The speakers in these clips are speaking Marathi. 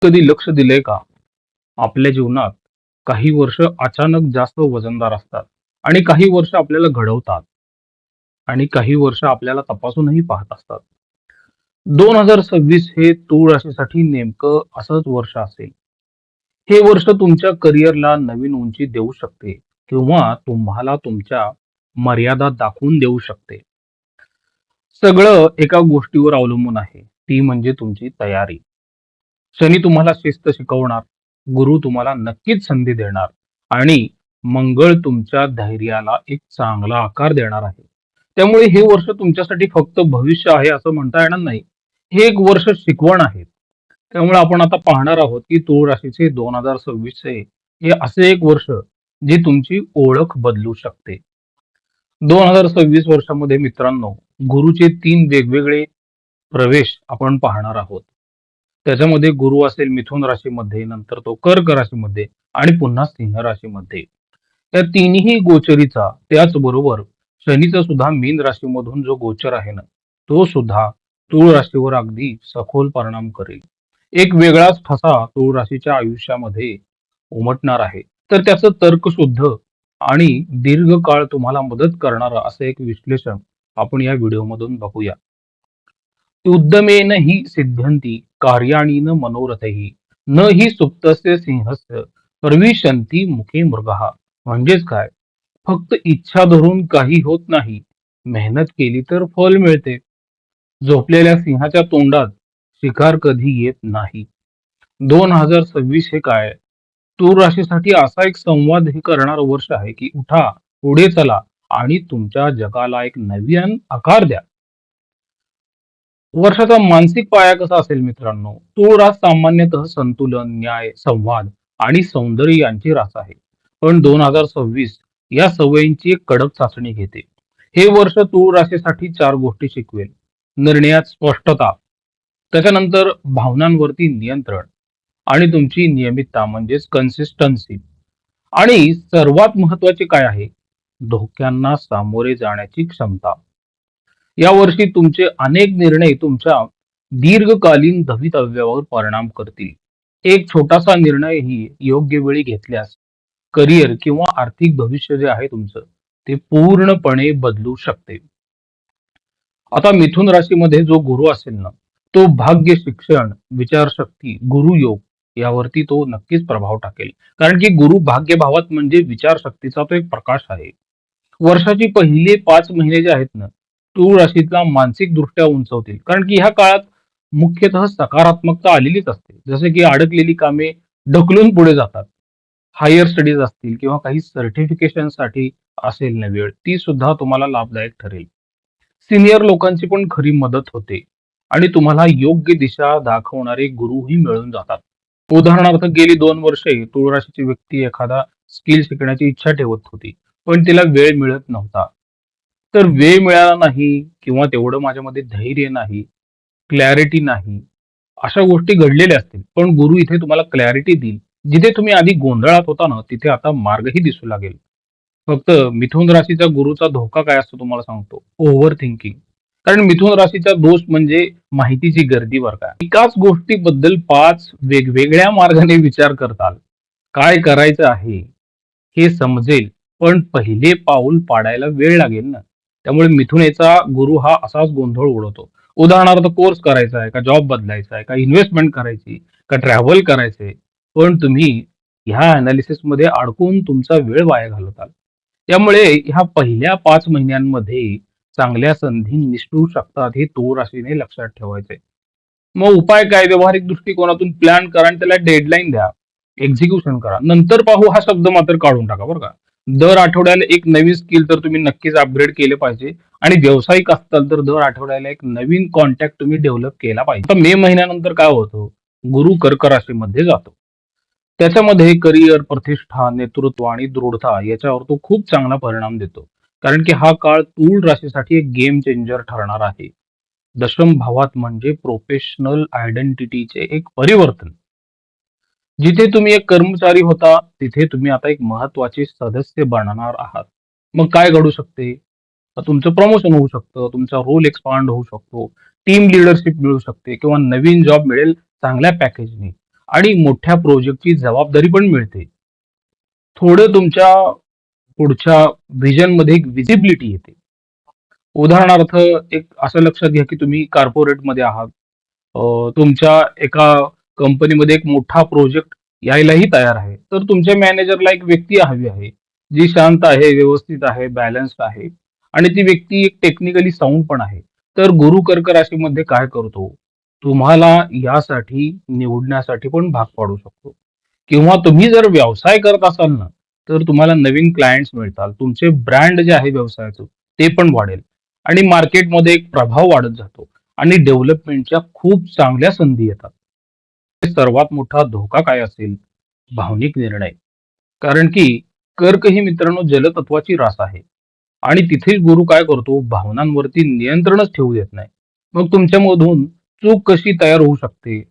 कधी लक्ष दिलंय का? आपल्या जीवनात काही वर्ष अचानक जास्त वजनदार असतात आणि काही वर्ष आपल्याला घडवतात आणि काही वर्ष आपल्याला तपासूनही पाहत असतात. 2026 हे तूळ राशीसाठी नेमकं असंच वर्ष असेल. हे वर्ष तुमच्या करिअरला नवीन उंची देऊ शकते किंवा तुम्हाला तुमच्या मर्यादा दाखवून देऊ शकते. सगळं एका गोष्टीवर अवलंबून आहे, ती म्हणजे तुमची तयारी. शनी तुम्हाला शिस्त शिकवणार, गुरु तुम्हाला नक्कीच संधी देणार आणि मंगळ तुमच्या धैर्याला एक चांगला आकार देणार आहे. त्यामुळे हे वर्ष तुमच्यासाठी फक्त भविष्य आहे असं म्हणता येणार नाही. हे एक वर्ष शिकवण आहे. त्यामुळे आपण आता पाहणार आहोत की तुळ राशीचे 2026 हे असे एक वर्ष जे तुमची ओळख बदलू शकते. 2026 वर्षामध्ये मित्रांनो, गुरुचे 3 वेगवेगळे प्रवेश आपण पाहणार आहोत. त्याच्यामध्ये गुरु असेल मिथुन राशीमध्ये, नंतर तो कर्क राशीमध्ये आणि पुन्हा सिंह राशीमध्ये. या तिन्ही गोचरीचा त्याचबरोबर शनीचा सुद्धा मीन राशीमधून जो गोचर आहे ना, तो सुद्धा तूळ राशीवर अगदी सखोल परिणाम करेल. एक वेगळाच ठसा तूळ राशीच्या आयुष्यामध्ये उमटणार आहे. तर त्याचं तर्कशुद्ध आणि दीर्घकाळ तुम्हाला मदत करणारं असं एक विश्लेषण आपण या व्हिडिओमधून बघूया. उद्यमेन हि सिद्ध्यन्ति कार्याणि न मनोरथैः न हि सुप्तस्य सिंहस्य प्रविशन्ति मुखे मृगः. म्हणजेच काय? फक्त इच्छा धरून काही होत नाही, मेहनत केली तर फल मिळते. झोपलेल्या सिंहाच्या तोंडात शिकार कधी येत नाही. 2026 हे काय? तूळ राशीसाठी असा एक संवाद हे करणारं वर्ष आहे की उठा, पुढे चला आणि तुमच्या जगाला एक नवीन आकार द्या. वर्षाचा मानसिक पाया कसा असेल मित्रांनो? तूळ रास सामान्यतः संतुलन, न्याय, संवाद आणि सौंदर्य यांची रास आहे. पण 2026 या सवयींची एक कडक चाचणी घेते. हे वर्ष तूळ राशीसाठी 4 गोष्टी शिकवेल. निर्णयात स्पष्टता, त्याच्यानंतर भावनांवरती नियंत्रण आणि तुमची नियमितता म्हणजेच कन्सिस्टन्सी आणि सर्वात महत्वाचे काय आहे? धोक्यांना सामोरे जाण्याची क्षमता. यावर्षी तुमचे अनेक निर्णय तुमच्या दीर्घकालीन भवितव्यावर परिणाम करतील. एक छोटासा निर्णयही योग्य वेळी घेतल्यास करिअर किंवा आर्थिक भविष्य जे आहे तुमचं ते पूर्णपणे बदलू शकते. आता मिथुन राशीमध्ये जो गुरु असेल ना, तो भाग्य, शिक्षण, विचारशक्ती, गुरुयोग यावरती तो नक्कीच प्रभाव टाकेल. कारण की गुरु भाग्य भावात म्हणजे विचारशक्तीचा तो एक प्रकाश आहे. वर्षाची पहिले 5 महिने जे आहेत ना, तूळ राशीतला मानसिक दृष्ट्या उंचवतील. कारण की ह्या काळात मुख्यतः सकारात्मकता आलेलीच असते. जसे की अडकलेली कामे ढकलून पुढे जातात. हायर स्टडीज असतील किंवा काही सर्टिफिकेशन साठी असेल ना वेळ, ती सुद्धा तुम्हाला लाभदायक ठरेल. सिनियर लोकांची पण खरी मदत होते आणि तुम्हाला योग्य दिशा दाखवणारे गुरुही मिळून जातात. उदाहरणार्थ गेली 2 वर्षे तुळ राशीची व्यक्ती एखादा स्किल शिकण्याची इच्छा ठेवत होती, पण तिला वेळ मिळत नव्हता. तर वेळ मिळाला नाही किंवा तेवढं माझ्यामध्ये धैर्य नाही, क्लॅरिटी नाही, अशा गोष्टी घडलेल्या असतील. पण गुरु इथे तुम्हाला क्लॅरिटी देईल. जिथे तुम्ही आधी गोंधळात होता ना, तिथे आता मार्गही दिसू लागेल. फक्त मिथुन राशीचा गुरुचा धोका काय असतो तुम्हाला सांगतो, ओव्हर थिंकिंग. कारण मिथुन राशीचा दोष म्हणजे माहितीची गर्दी बरं का. एकाच गोष्टीबद्दल 5 वेगवेगळ्या मार्गाने विचार करताल. काय करायचं आहे हे समजेल, पण पहिले पाऊल पाडायला वेळ लागेल ना. त्यामुळे मिथुनेचा गुरु हा असाच गोंधळ उडवतो. उदाहरणार्थ कोर्स करायचा आहे का, जॉब बदलायचा आहे का, इन्व्हेस्टमेंट करायची का, ट्रॅव्हल करायचंय, पण तुम्ही ह्या अनालिसिस मध्ये अडकून तुमचा वेळ वाया घालवताल. त्यामुळे ह्या पहिल्या 5 महिन्यांमध्ये चांगल्या संधी निसटू शकतात, हे तूळ राशीने लक्षात ठेवायचंय. मग उपाय काय? व्यावहारिक दृष्टिकोनातून प्लॅन करा आणि त्याला डेडलाईन द्या. एक्झिक्युशन करा. नंतर पाहू हा शब्द मात्र काढून टाका बरं का. दर आठवड्याला एक नवीन स्किल तर तुम्ही नक्कीच अपग्रेड केले पाहिजे आणि व्यावसायिक असताल तर दर आठवड्याला एक नवीन कॉन्टॅक्ट तुम्ही डेव्हलप केला पाहिजे. आता मे महिन्यानंतर काय होतं? गुरु कर्क राशीमध्ये जातो. त्याच्यामध्ये करिअर, प्रतिष्ठा, नेतृत्व आणि दृढता याच्यावर तो खूप चांगला परिणाम देतो. कारण की हा काळ तूळ राशीसाठी एक गेम चेंजर ठरणार आहे. दशम भावात म्हणजे प्रोफेशनल आयडेंटिटीचे एक परिवर्तन. जिथे तुम्ही एक कर्मचारी होता, तिथे तुम्ही आता एक महत्वाचे सदस्य बनणार आहात. मग काय घडू शकते? तर तुमचं प्रमोशन होऊ शकतं, तुमचा रोल एक्सपांड होऊ शकतो, टीम लीडरशिप मिळू शकते किंवा नवीन जॉब मिळेल चांगल्या पॅकेजने. आणि मोठ्या प्रोजेक्टची जबाबदारी पण मिळते. थोडं तुमच्या पुढच्या व्हिजनमध्ये एक व्हिजिबिलिटी येते. उदाहरणार्थ एक असं लक्षात घ्या, की तुम्ही कॉर्पोरेटमध्ये आहात. तुमच्या एका कंपनीमध्ये एक मोठा प्रोजेक्ट यायलाही तयार आहे. तर तुमच्या मॅनेजरला एक व्यक्ती हवी आहे, जी शांत आहे, व्यवस्थित आहे, बॅलन्स्ड आहे आणि ती व्यक्ती एक टेक्निकली साउंड पण आहे. तर गुरु कर्क राशीमध्ये काय करतो, तुम्हाला यासाठी निवडण्यासाठी पण भाग पाडू शकतो. किंवा तुम्ही जर व्यवसाय करत असाल ना, तर तुम्हाला नवीन क्लायंट्स मिळतात. तुमचे ब्रँड जे आहे व्यवसायाचं, ते पण वाढेल आणि मार्केटमध्ये एक प्रभाव वाढत जातो आणि डेव्हलपमेंटच्या खूप चांगल्या संधी येतात. सर्वात मोठा धोका काय असेल? भावनिक निर्णय. कारण की कर्क ही मित्रांनो जलतत्वाची रास आहे आणि तिथे गुरु काय करतो, भावनांवरती नियंत्रणच ठेवू देत नाही. मग तुमच्यामधून चूक कशी तयार होऊ शकते?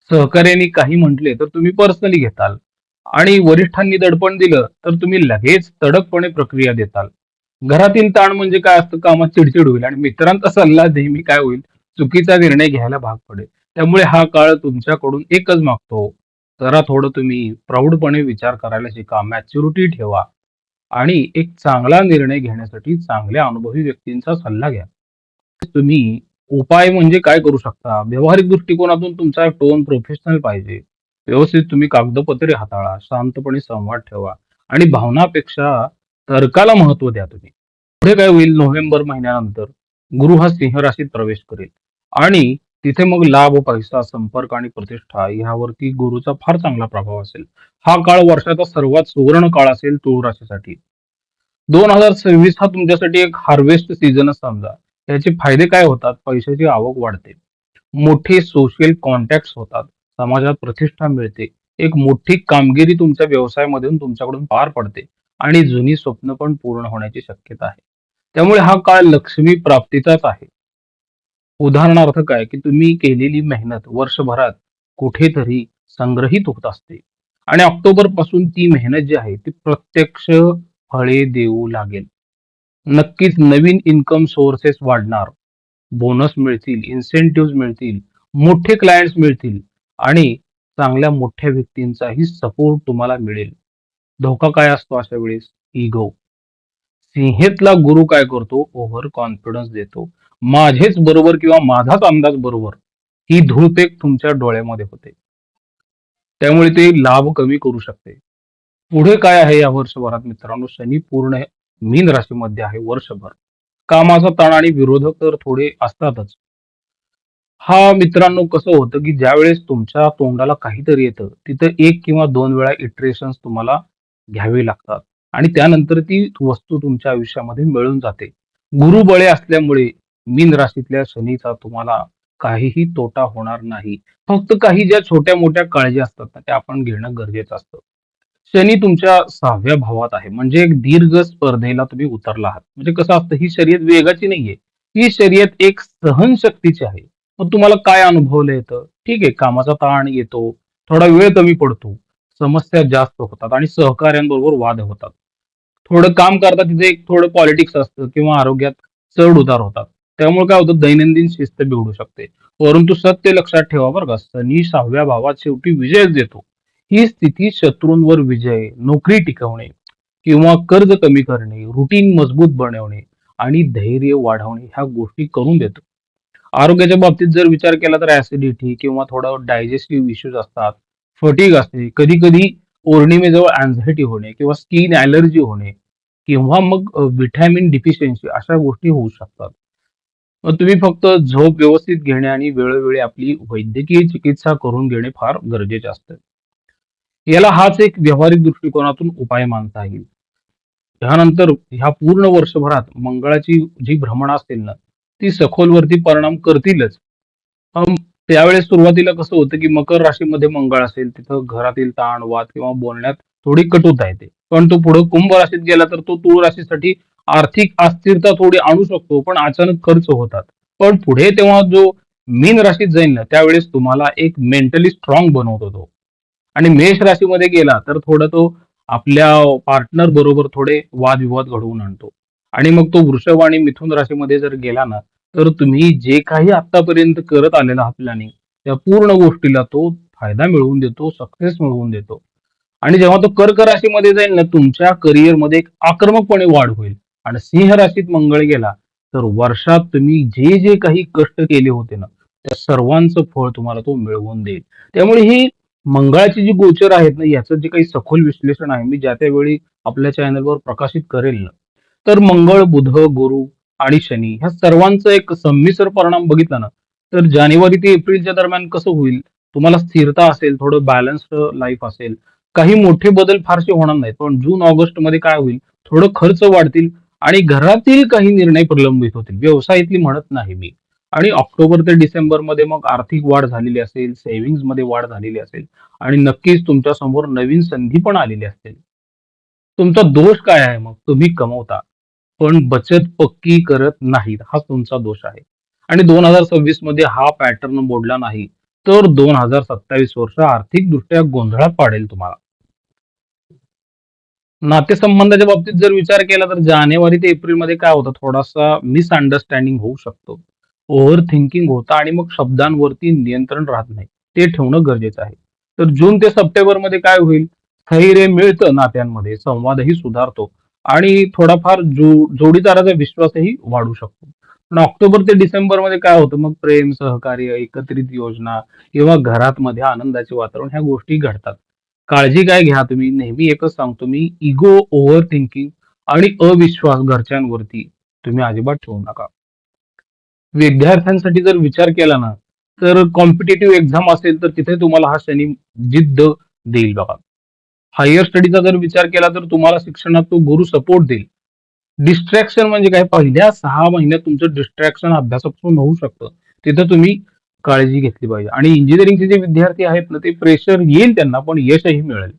सहकार्याने काही म्हटले तर तुम्ही पर्सनली घेताल आणि वरिष्ठांनी दडपण दिलं तर तुम्ही लगेच तडकपणे प्रक्रिया देताल. घरातील ताण म्हणजे काय असतं, कामात चिडचिड होईल आणि मित्रांचा सल्ला नेहमी काय होईल, चुकीचा निर्णय घ्यायला भाग पडेल. त्यामुळे हा काळ तुमच्याकडून एकच मागतो, जरा थोडं तुम्ही प्रौढपणे विचार करायला शिका, मॅच्युरिटी ठेवा आणि एक चांगला निर्णय घेण्यासाठी चांगल्या अनुभवी व्यक्तींचा सल्ला घ्या. तुम्ही उपाय म्हणजे काय करू शकता? व्यावहारिक दृष्टिकोनातून तुमचा टोन प्रोफेशनल पाहिजे. व्यवस्थित तुम्ही कागदपत्रे हाताळा, शांतपणे संवाद ठेवा आणि भावनापेक्षा तर्काला महत्त्व द्या तुम्ही. पुढे काय होईल नोव्हेंबर महिन्यानंतर गुरु हा सिंह राशीत प्रवेश करेल आणि तिथे मग लाभ, पैसा, संपर्क आणि प्रतिष्ठा यावरती गुरुचा फार चांगला प्रभाव असेल. हा काळ वर्षाचा सर्वात सुवर्ण काळ असेल तुळ राशीसाठी. 2026 हा तुमच्यासाठी एक हार्वेस्ट सीझनच समजा. याचे फायदे काय होतात? पैशाची आवक वाढते. मोठे सोशल कॉन्टॅक्ट्स होतात. समाजात प्रतिष्ठा मिळते. एक मोठी कामगिरी तुमच्या व्यवसायामधून तुमच्याकडून पार पडते आणि जुनी स्वप्न पण पूर्ण होण्याची शक्यता आहे. त्यामुळे हा काळ लक्ष्मी प्राप्तीचाच आहे. उदाहरणार्थ काय, की तुम्ही केलेली मेहनत वर्षभरात कुठेतरी संग्रहित होत असते आणि ऑक्टोबरपासून ती मेहनत जी आहे ती प्रत्यक्ष फळे देऊ लागेल. नक्कीच नवीन इन्कम सोर्सेस वाढणार, बोनस मिळतील, इन्सेंटिव्हज मिळतील, मोठे क्लायंट्स मिळतील आणि चांगल्या मोठ्या व्यक्तींचाही सपोर्ट तुम्हाला मिळेल. धोका काय असतो अशा वेळेस? इगो. सिंहेतला गुरु काय करतो? ओव्हर कॉन्फिडन्स देतो. माझेच बरोबर किंवा माझाच अंदाज बरोबर ही धूळपेक तुमच्या डोळ्यामध्ये होते. त्यामुळे ते लाभ कमी करू शकते. पुढे काय आहे या वर्षभरात मित्रांनो? शनी पूर्ण मीन राशीमध्ये आहे वर्षभर. कामाचा ताण आणि विरोधक तर थोडे असतातच. हा मित्रांनो कसं होतं, की ज्यावेळेस तुमच्या तोंडाला काहीतरी येतं, तिथं 1 किंवा 2 वेळा इटरेशन्स तुम्हाला घ्यावे लागतात आणि त्यानंतर ती वस्तू तुमच्या आयुष्यामध्ये मिळून जाते. गुरुबळे असल्यामुळे मीन राशीतल्या शनीचा तुम्हाला काहीही तोटा होणार नाही. फक्त काही ज्या छोट्या-मोठ्या काळजी असतात ना, त्या आपण घेणं गरजेचं असतं. शनी तुमच्या 6व्या भावात आहे. म्हणजे एक दीर्घ स्पर्धेला तुम्ही उतरला आहात. म्हणजे कसं असतं, ही शर्यत वेगाची नाहीये. ही शर्यत एक सहनशक्तीची आहे. मग तुम्हाला काय अनुभवलं येतं? ठीक आहे, कामाचा ताण येतो, थोडा वेळ कमी पडतो, समस्या जास्त होतात आणि सहकाऱ्यांबरोबर वाद होतात. थोडं काम करता तिथे एक थोडं पॉलिटिक्स असतं किंवा आरोग्यात चढ-उतार होतात. त्यामुळे काय होतं दैनंदिन शिस्त बिघडू शकते. परंतु सत्य लक्षात ठेवा बरं का, शनी 6व्या भावात शेवटी विजयच देतो. ही स्थिती शत्रूंवर विजय, नोकरी टिकवणे किंवा कर्ज कमी करणे, रुटीन मजबूत बनवणे आणि धैर्य वाढवणे ह्या गोष्टी करून देतो. आरोग्याच्या बाबतीत जर विचार केला तर ऍसिडिटी किंवा थोडं डायजेस्टिव्ह इश्यूज असतात, फटीग असते, कधी-कधी पौर्णिमेजवळ अँझायटी होणे किंवा स्किन ॲलर्जी होणे किंवा मग व्हिटॅमिन डिफिशियन्सी अशा गोष्टी होऊ शकतात. मग तुम्ही फक्त झोप व्यवस्थित घेणे आणि वेळोवेळी आपली वैद्यकीय चिकित्सा करून घेणे फार गरजेचे असते. याला हाच एक व्यावहारिक दृष्टिकोनातून उपाय मानता येईल. त्यानंतर ह्या पूर्ण वर्षभरात मंगळाची जी भ्रमण असेल ना, ती सखोलवरती परिणाम करतीलच. अं, त्यावेळेस सुरुवातीला कसं होतं, की मकर राशीमध्ये मंगळ असेल, तिथं घरातील ताण, वाद किंवा बोलण्यात थोडी कटुता येते. पण तो पुढे कुंभ राशीत गेला तर तो तुळ राशीसाठी आर्थिक अस्थिरता थोडी आणू शकतो, पण अचानक खर्च होतात. पण पुढे तेव्हा जो मीन राशीत जाईल ना, त्यावेळेस तुम्हाला एक मेंटली स्ट्रॉंग बनवतो तो. आणि मेष राशीमध्ये गेला तर थोडं तो आपल्या पार्टनर बरोबर थोडे वादविवाद घडवून आणतो. आणि मग तो वृषभ आणि मिथुन राशीमध्ये जर गेला ना, तर तुम्ही जे काही आतापर्यंत करत आलेला आहात प्लॅनिंग, त्या पूर्ण गोष्टीला तो फायदा मिळवून देतो, सक्सेस मिळवून देतो. आणि जेव्हा तो कर्क राशीमध्ये जाईल ना, तुमच्या करिअरमध्ये एक आक्रमकपणे वाढ होईल. आणि सिंह राशीत मंगळ गेला, तर वर्षात तुम्ही जे जे काही कष्ट केले होते ना, त्या सर्वांचं फळ तुम्हाला तो मिळवून देईल. त्यामुळे ही मंगळाची जी गोचर आहेत ना, याचं जे काही सखोल विश्लेषण आहे, मी ज्या त्यावेळी आपल्या चॅनलवर प्रकाशित करेल ना. तर मंगळ, बुध, गुरु आणि शनी ह्या सर्वांचं एक संमिश्र परिणाम बघितला ना, तर जानेवारी ते एप्रिलच्या दरम्यान कसं होईल? तुम्हाला स्थिरता असेल, थोडं बॅलन्स्ड लाईफ असेल, काही मोठे बदल फारसे होणार नाहीत. पण जून ऑगस्ट मध्ये काय होईल? थोडं खर्च वाढतील आणि घरातील काही निर्णय प्रलंबित होतील. व्यवसायातली म्हणत नाही मी. आणि ऑक्टोबर ते डिसेंबर मध्ये मग आर्थिक वाढ झालेली असेल, सेव्हिंग्ज मध्ये वाढ झालेली असेल आणि नक्कीच तुमच्या समोर नवीन संधी पण आलेली असतील. तुमचा दोष काय आहे मग? तुम्ही कमवता, पण बचत पक्की करत नाहीत. हा तुमचा दोष आहे. आणि 2026 मध्ये हा पॅटर्न मोडला नाही, तर 2027 वर्ष आर्थिकदृष्ट्या गोंधळात पाडेल तुम्हाला. नातेसंबंधाच्या बाबतीत जर विचार केला तर जानेवारी ते एप्रिलमध्ये काय होतं, थोडासा मिसअंडरस्टँडिंग होऊ शकतो. ओव्हर थिंकिंग होतं आणि मग शब्दांवरती नियंत्रण राहत नाही. ते ठेवणं गरजेचं आहे. तर जून ते सप्टेंबरमध्ये काय होईल? स्थैर्य मिळतं नात्यांमध्ये, संवादही सुधारतो आणि थोडाफार जोडीदाराचा विश्वासही वाढू शकतो. पण ऑक्टोबर ते डिसेंबरमध्ये काय होतं मग प्रेम, सहकार्य, एकत्रित योजना किंवा घरात मध्ये आनंदाचे वातावरण ह्या गोष्टी घडतात. काळजी काय घ्या तुम्ही नेहमी एकच सांगतो मी इगो ओव्हर थिंकिंग आणि अविश्वास घरच्यांवरती तुम्ही अजिबात ठेवू नका. विद्यार्थ्यांसाठी जर विचार केला ना तर कॉम्पिटेटिव्ह एक्झाम असेल तर तिथे तुम्हाला हा शनी जिद्द देईल बघा. हायर स्टडीचा जर विचार केला तर तुम्हाला शिक्षणात तो गुरु सपोर्ट देईल. डिस्ट्रॅक्शन म्हणजे काय पहिल्या 6 महिन्यात तुमचं डिस्ट्रॅक्शन अभ्यासापासून होऊ शकतं. तिथं तुम्ही काळजी घेतली पाहिजे आणि इंजिनिअरिंगचे जे विद्यार्थी आहेत ना ते प्रेशर येईल त्यांना पण यशही मिळेल.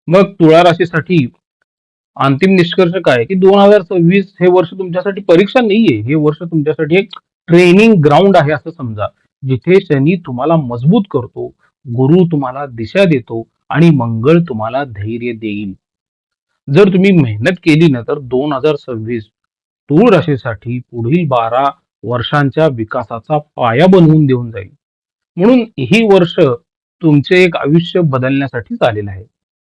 मग तुळा राशीसाठी अंतिम निष्कर्ष काय आहे, की 2026 हे वर्ष तुमच्यासाठी परीक्षा नाहीये. हे वर्ष तुमच्यासाठी एक ट्रेनिंग ग्राउंड आहे असं समजा. जिथे शनी तुम्हाला मजबूत करतो, गुरु तुम्हाला दिशा देतो आणि मंगळ तुम्हाला धैर्य देईल. जर तुम्ही मेहनत केली ना तर 2026 तूळ राशीसाठी पुढील 12 वर्षांच्या विकासाचा पाया बनवून देऊन जाईल. म्हणून ही वर्ष तुमचे एक आयुष्य बदलण्यासाठीच आलेलं आहे.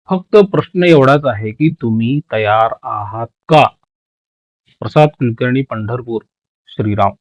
फक्त प्रश्न एवढाच आहे की तुम्ही तयार आहात का? प्रसाद कुलकर्णी, पंढरपूर. श्रीराम.